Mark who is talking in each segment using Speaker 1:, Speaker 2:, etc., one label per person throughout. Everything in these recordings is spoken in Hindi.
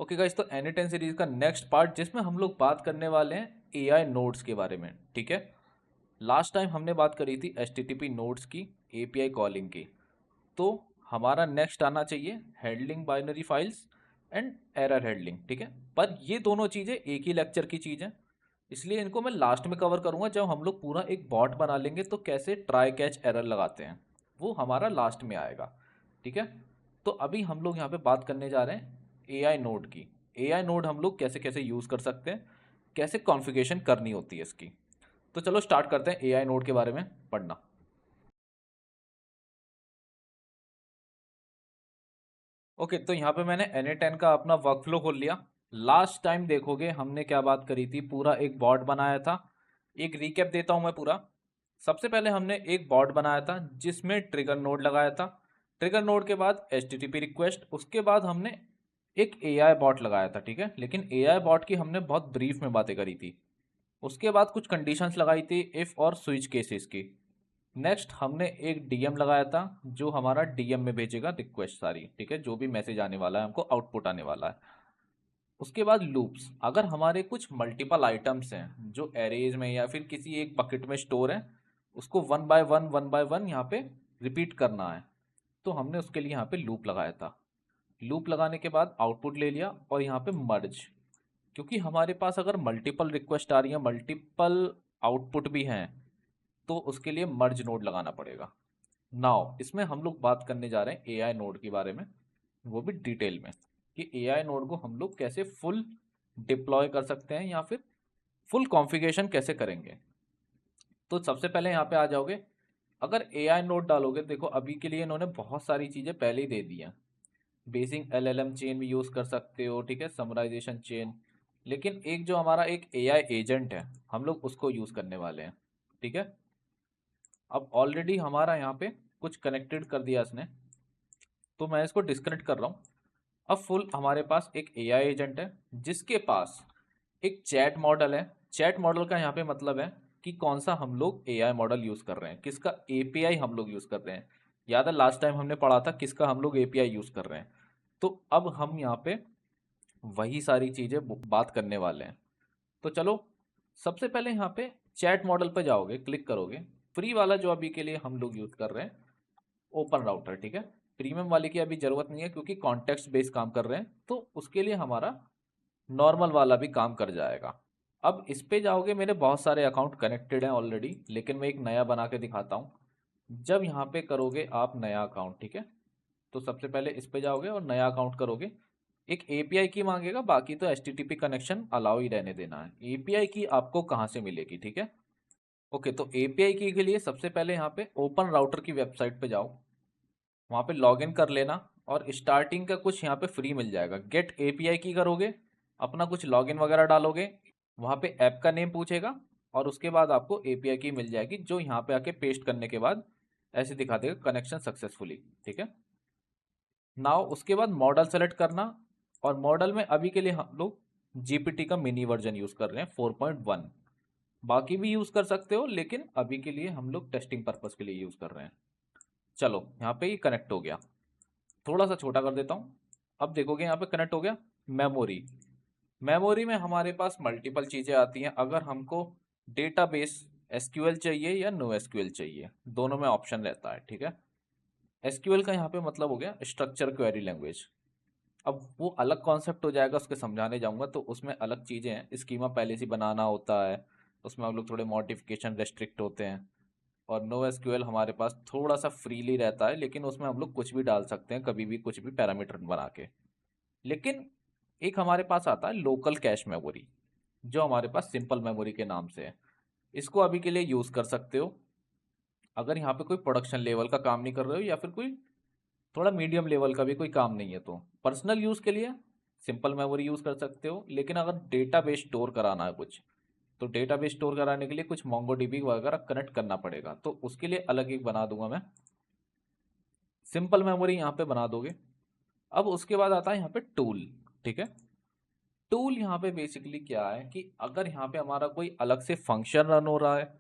Speaker 1: ओके गाइस, तो एनी 10 सीरीज का नेक्स्ट पार्ट जिसमें हम लोग बात करने वाले हैं एआई नोड्स के बारे में। ठीक है, लास्ट टाइम हमने बात करी थी एचटीटीपी नोड्स की, एपीआई कॉलिंग की। तो हमारा नेक्स्ट आना चाहिए handling binary files and error handling. ठीक है, पर ये दोनों चीज़ें एक ही लेक्चर की चीज़ हैं, इसलिए इनको मैं लास्ट में कवर करूँगा जब हम लोग पूरा एक बॉट बना लेंगे तो कैसे ट्राई कैच एरर लगाते हैं, वो हमारा लास्ट में आएगा। ठीक है, तो अभी हम लोग यहाँ पे बात करने जा रहे हैं एआई नोड की। एआई नोड हम लोग कैसे कैसे यूज़ कर सकते हैं, कैसे कॉन्फ़िगरेशन करनी होती है इसकी। तो चलो स्टार्ट करते हैं एआई नोड के बारे में पढ़ना। ओके, तो यहाँ पे मैंने एन10 का अपना वर्कफ्लो खोल लिया। लास्ट टाइम देखोगे हमने क्या बात करी थी, पूरा एक बॉट बनाया था। एक रीकैप देता हूँ मैं पूरा। सबसे पहले हमने एक बॉट बनाया था जिसमें ट्रिगर नोड लगाया था। ट्रिगर नोड के बाद एचटीटीपी रिक्वेस्ट, उसके बाद हमने एक एआई बॉट लगाया था। ठीक है, लेकिन एआई बॉट की हमने बहुत ब्रीफ में बातें करी थी। उसके बाद कुछ कंडीशंस लगाई थी इफ़ और स्विच केसेस की। नेक्स्ट हमने एक डीएम लगाया था जो हमारा डीएम में भेजेगा रिक्वेस्ट सारी। ठीक है, जो भी मैसेज आने वाला है हमको आउटपुट आने वाला है। उसके बाद लूप्स, अगर हमारे कुछ मल्टीपल आइटम्स हैं जो एरेज में या फिर किसी एक बकेट में स्टोर है, उसको वन बाय वन यहाँ पे रिपीट करना है, तो हमने उसके लिए यहाँ पे लूप लगाया था। लूप लगाने के बाद आउटपुट ले लिया और यहाँ पे मर्ज, क्योंकि हमारे पास अगर मल्टीपल रिक्वेस्ट आ रही है, मल्टीपल आउटपुट भी हैं, तो उसके लिए मर्ज नोड लगाना पड़ेगा। नाउ इसमें हम लोग बात करने जा रहे हैं एआई नोड के बारे में, वो भी डिटेल में, कि एआई नोड को हम लोग कैसे फुल डिप्लॉय कर सकते हैं या फिर फुल कॉन्फ़िगरेशन कैसे करेंगे। तो सबसे पहले यहाँ पे आ जाओगे, अगर एआई नोड डालोगे, देखो अभी के लिए इन्होंने बहुत सारी चीज़ें पहले ही दे दी हैं। बेसिक एलएलएम चेन भी यूज़ कर सकते हो, ठीक है, समराइजेशन चेन। लेकिन एक जो हमारा एक एआई एजेंट है, हम लोग उसको यूज़ करने वाले हैं। ठीक है, अब ऑलरेडी हमारा यहाँ पे कुछ कनेक्टेड कर दिया इसने, तो मैं इसको डिस्कनेक्ट कर रहा हूँ। अब फुल हमारे पास एक एआई एजेंट है जिसके पास एक चैट मॉडल है। चैट मॉडल का यहाँ पे मतलब है कि कौन सा हम लोग एआई मॉडल यूज़ कर रहे हैं, किसका एपीआई हम लोग यूज़ कर रहे हैं। याद है लास्ट टाइम हमने पढ़ा था किसका हम लोग एपीआई यूज़ कर रहे हैं। तो अब हम यहाँ पे वही सारी चीज़ें बात करने वाले हैं। तो चलो, सबसे पहले यहाँ पे चैट मॉडल पे जाओगे, क्लिक करोगे। फ्री वाला जो अभी के लिए हम लोग यूज़ कर रहे हैं, ओपन राउटर। ठीक है, प्रीमियम वाले की अभी ज़रूरत नहीं है क्योंकि कॉन्टेक्स्ट बेस्ड काम कर रहे हैं, तो उसके लिए हमारा नॉर्मल वाला भी काम कर जाएगा। अब इस पे जाओगे, मेरे बहुत सारे अकाउंट कनेक्टेड हैं ऑलरेडी, लेकिन मैं एक नया बना के दिखाता हूँ। जब यहाँ पे करोगे आप नया अकाउंट, ठीक है, तो सबसे पहले इस पे जाओगे और नया अकाउंट करोगे। एक एपीआई की मांगेगा, बाकी तो एचटीटीपी कनेक्शन अलाउ ही रहने देना है। एपीआई की आपको कहाँ से मिलेगी, ठीक है। ओके, तो एपीआई की के लिए सबसे पहले यहाँ पे ओपन राउटर की वेबसाइट पे जाओ, वहाँ पे लॉगिन कर लेना और स्टार्टिंग का कुछ यहाँ पे फ्री मिल जाएगा। गेट एपीआई की करोगे, अपना कुछ लॉगिन वगैरह डालोगे, वहाँ पे ऐप का नेम पूछेगा और उसके बाद आपको एपीआई की मिल जाएगी, जो यहाँ पे आके पेस्ट करने के बाद ऐसे दिखा देगा कनेक्शन सक्सेसफुली। ठीक है, नाउ उसके बाद मॉडल सेलेक्ट करना, और मॉडल में अभी के लिए हम लोग जीपीटी का मिनी वर्जन यूज़ कर रहे हैं 4.1। बाकी भी यूज़ कर सकते हो, लेकिन अभी के लिए हम लोग टेस्टिंग पर्पज़ के लिए यूज़ कर रहे हैं। चलो, यहाँ पे ये कनेक्ट हो गया। थोड़ा सा छोटा कर देता हूँ। अब देखोगे यहाँ पे कनेक्ट हो गया। मेमोरी, मेमोरी में हमारे पास मल्टीपल चीज़ें आती हैं। अगर हमको डेटाबेस एसक्यूएल चाहिए या नो एसक्यूएल चाहिए, दोनों में ऑप्शन रहता है। ठीक है, एसक्यूएल का यहाँ पे मतलब हो गया स्ट्रक्चर क्वेरी लैंग्वेज। अब वो अलग कॉन्सेप्ट हो जाएगा, उसके समझाने जाऊंगा, तो उसमें अलग चीज़ें हैं। स्कीमा पहले से बनाना होता है, उसमें हम लोग थोड़े मॉडिफिकेशन रेस्ट्रिक्ट होते हैं। और नो एसक्यूएल हमारे पास थोड़ा सा फ्रीली रहता है, लेकिन उसमें हम लोग कुछ भी डाल सकते हैं, कभी भी कुछ भी पैरामीटर बना के। लेकिन एक हमारे पास आता है लोकल कैश मेमोरी, जो हमारे पास सिंपल मेमोरी के नाम से है। इसको अभी के लिए यूज़ कर सकते हो अगर यहाँ पे कोई प्रोडक्शन लेवल का काम नहीं कर रहे हो या फिर कोई थोड़ा मीडियम लेवल का भी कोई काम नहीं है, तो पर्सनल यूज़ के लिए सिंपल मेमोरी यूज़ कर सकते हो। लेकिन अगर डेटाबेस स्टोर कराना है कुछ, तो डेटाबेस स्टोर कराने के लिए कुछ मोंगोडीबी वगैरह कनेक्ट करना पड़ेगा, तो उसके लिए अलग एक बना दूंगा मैं। सिंपल मेमोरी यहाँ पे बना दोगे। अब उसके बाद आता है यहाँ पे टूल। ठीक है, टूल यहाँ पे बेसिकली क्या है कि अगर यहाँ पे हमारा कोई अलग से फंक्शन रन हो रहा है,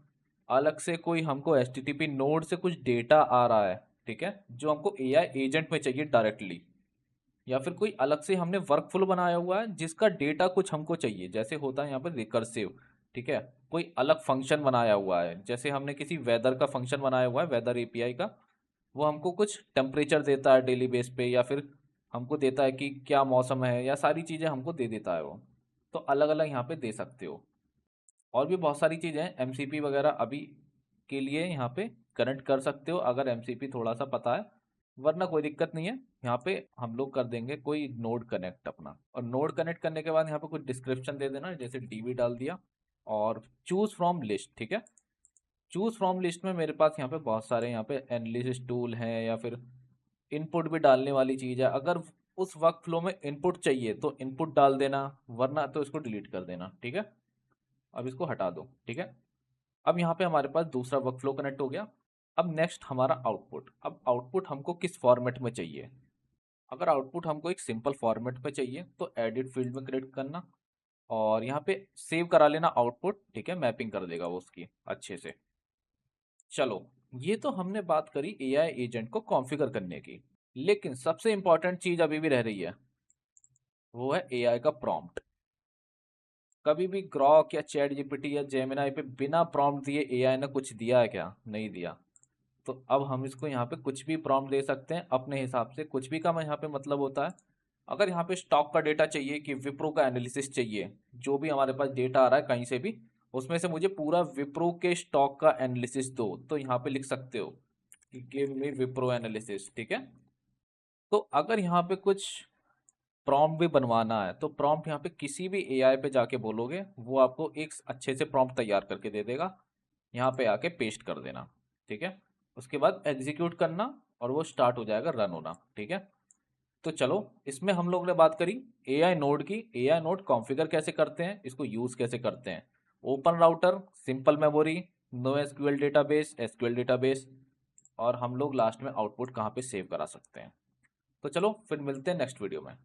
Speaker 1: अलग से कोई हमको एचटीटीपी नोड से कुछ डेटा आ रहा है, ठीक है, जो हमको एआई एजेंट में चाहिए डायरेक्टली, या फिर कोई अलग से हमने वर्क फ्लो बनाया हुआ है जिसका डेटा कुछ हमको चाहिए, जैसे होता है यहाँ पर रिकर्सिव, ठीक है। कोई अलग फंक्शन बनाया हुआ है, जैसे हमने किसी वेदर का फंक्शन बनाया हुआ है, वेदर एपीआई का, वो हमको कुछ टेम्परेचर देता है डेली बेस पे, या फिर हमको देता है कि क्या मौसम है, या सारी चीज़ें हमको दे देता है वो। तो अलग अलग यहाँ पे दे सकते हो। और भी बहुत सारी चीज़ें हैं, एमसीपी वगैरह अभी के लिए यहाँ पे कनेक्ट कर सकते हो अगर एमसीपी थोड़ा सा पता है, वरना कोई दिक्कत नहीं है। यहाँ पे हम लोग कर देंगे कोई नोड कनेक्ट अपना, और नोड कनेक्ट करने के बाद यहाँ पे कुछ डिस्क्रिप्शन दे देना, जैसे डीबी डाल दिया, और चूज फ्रॉम लिस्ट, ठीक है। चूज फ्रॉम लिस्ट में मेरे पास यहाँ पे बहुत सारे यहाँ पे एनालिसिस टूल हैं, या फिर इनपुट भी डालने वाली चीज़ है। अगर उस वर्क फ्लो में इनपुट चाहिए तो इनपुट डाल देना, वरना तो इसको डिलीट कर देना, ठीक है। अब इसको हटा दो, ठीक है। अब यहाँ पे हमारे पास दूसरा वर्क फ्लो कनेक्ट हो गया। अब नेक्स्ट हमारा आउटपुट। अब आउटपुट हमको किस फॉर्मेट में चाहिए? अगर आउटपुट हमको एक सिंपल फॉर्मेट में चाहिए तो एडिट फील्ड में क्लिक करना, और यहाँ पे सेव करा लेना आउटपुट, ठीक है। मैपिंग कर देगा वो उसकी अच्छे से। चलो, ये तो हमने बात करी एआई एजेंट को कॉन्फ़िगर करने की, लेकिन सबसे इंपॉर्टेंट चीज अभी भी रह रही है, वो है एआई का प्रॉम्प्ट। कभी भी ग्रॉक या चैट जीपीटी या जेमिनाई पे बिना प्रॉम्प्ट दिए एआई ने कुछ दिया है क्या? नहीं दिया। तो अब हम इसको यहाँ पे कुछ भी प्रॉम्प्ट दे सकते हैं अपने हिसाब से। कुछ भी का मैं यहाँ पे मतलब होता है, अगर यहाँ पे स्टॉक का डेटा चाहिए कि विप्रो का एनालिसिस चाहिए, जो भी हमारे पास डेटा आ रहा है कहीं से भी, उसमें से मुझे पूरा विप्रो के स्टॉक का एनालिसिस दो, तो यहाँ पे लिख सकते हो कि गिव मी विप्रो एनालिसिस, ठीक है। तो अगर यहाँ पे कुछ प्रॉम्प्ट भी बनवाना है तो प्रॉम्प्ट यहाँ पे किसी भी एआई पे जाके बोलोगे, वो आपको एक अच्छे से प्रॉम्प्ट तैयार करके दे देगा। यहाँ पे आके पेस्ट कर देना, ठीक है। उसके बाद एग्जीक्यूट करना, और वो स्टार्ट हो जाएगा रन होना, ठीक है। तो चलो, इसमें हम लोग ने बात करी एआई नोड की। एआई नोड कॉन्फ़िगर कैसे करते हैं, इसको यूज़ कैसे करते हैं। Open router, simple memory, no SQL database, SQL database, और हम लोग लास्ट में आउटपुट कहाँ पे सेव करा सकते हैं। तो चलो फिर मिलते हैं नेक्स्ट वीडियो में।